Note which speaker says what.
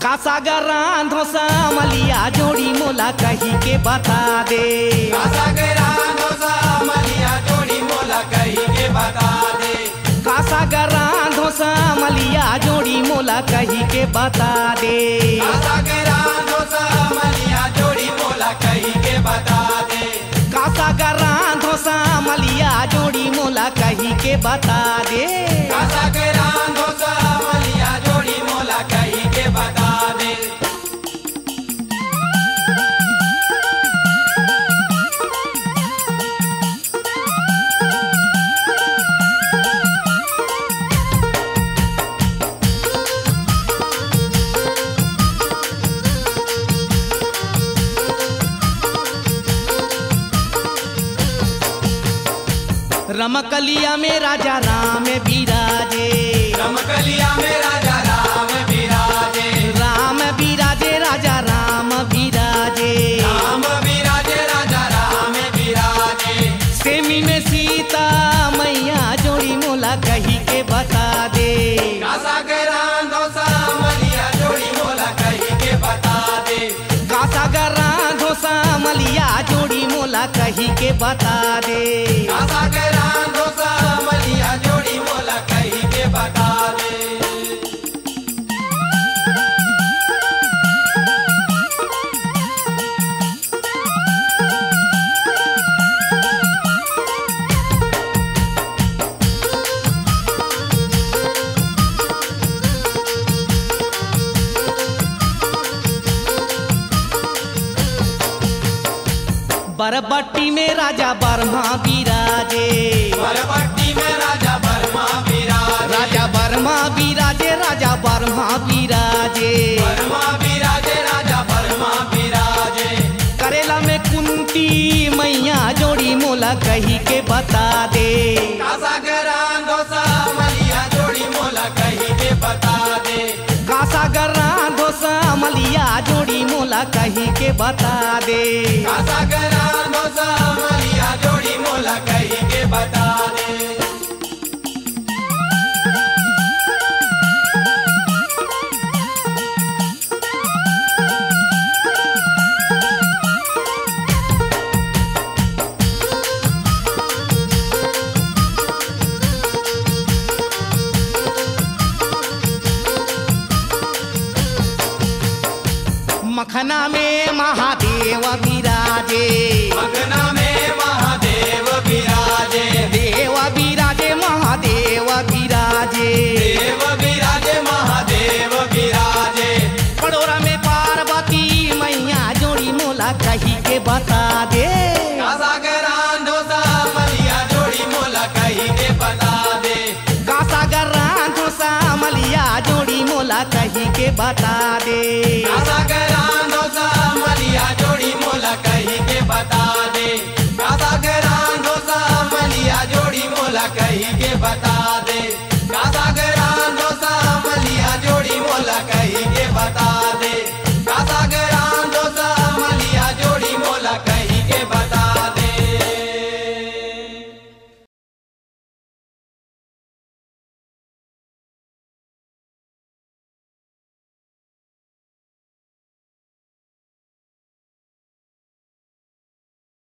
Speaker 1: का सागर रांधो सामलिया जोड़ी मोला कही के बता दे।
Speaker 2: का सागर रांधो सामलिया जोड़ी मोला कही के बता दे।
Speaker 1: का सागर रांधो सामलिया जोड़ी मोला कही के बता दे।
Speaker 2: का सागर रांधो सामलिया जोड़ी मोला कही के बता दे।
Speaker 1: का सागर रांधो सामलिया जोड़ी मोला कही के बता दे।
Speaker 2: का सागर रांधो सामलिया जोड़ी मोला कही के बता दे।
Speaker 1: रमकलिया में राजा राम बिराजे।
Speaker 2: रमकलिया में राजा राम बिराजे।
Speaker 1: राम बिराजे राजा राम बिराजे।
Speaker 2: राम बिराजे राजा राम बिराजे।
Speaker 1: सेमी में सीता मैया जोड़ी मोला कही के बता दे।
Speaker 2: का सागर रांधो सामलिया जोड़ी मोला कही के बता दे।
Speaker 1: का सागर रांधो सामलिया जोड़ी मोला कही के बता दे।
Speaker 2: का सागर रांधो सामलिया जोड़ी मोला कही के बता दे।
Speaker 1: बरबट्टी में राजा बर्मा बिराजे।
Speaker 2: बरबट्टी में राजा बर्मा बिराजे।
Speaker 1: राजा बर्मा बिराजे राजा बर्मा बिराजे।
Speaker 2: बर्मा बिराजे राजा बर्मा बिराजे।
Speaker 1: करेला में कुंती मैया जोड़ी मोला कही के बता दे।
Speaker 2: का सागर रांधो सामलिया जोड़ी मोला कही के बता दे।
Speaker 1: का सागर रांधो सामलिया जोड़ी मोला कही के बता दे।
Speaker 2: का सागर रांधो सामलिया जोड़ी मोला कही के बता दे।
Speaker 1: मखना में महादेव विराजे।
Speaker 2: मखना में महादेव विराजे।
Speaker 1: देव विराजे महादेव विराजे।
Speaker 2: देव विराजे महादेव विराजे।
Speaker 1: पड़ोरा में पार्वती मैया जोड़ी मोला कही के बता दे।
Speaker 2: का सागर रांधो सामलिया जोड़ी मोला कही के बता दे।
Speaker 1: का सागर रांधो सामलिया जोड़ी मोला कही के बता दे।
Speaker 2: का सागर रांधो सामलिया जोड़ी मोला कही के बता दे। का सागर रांधो सामलिया जोड़ी मोला कही के बता दे। का सागर रांधो सामलिया जोड़ी मोला कही के बता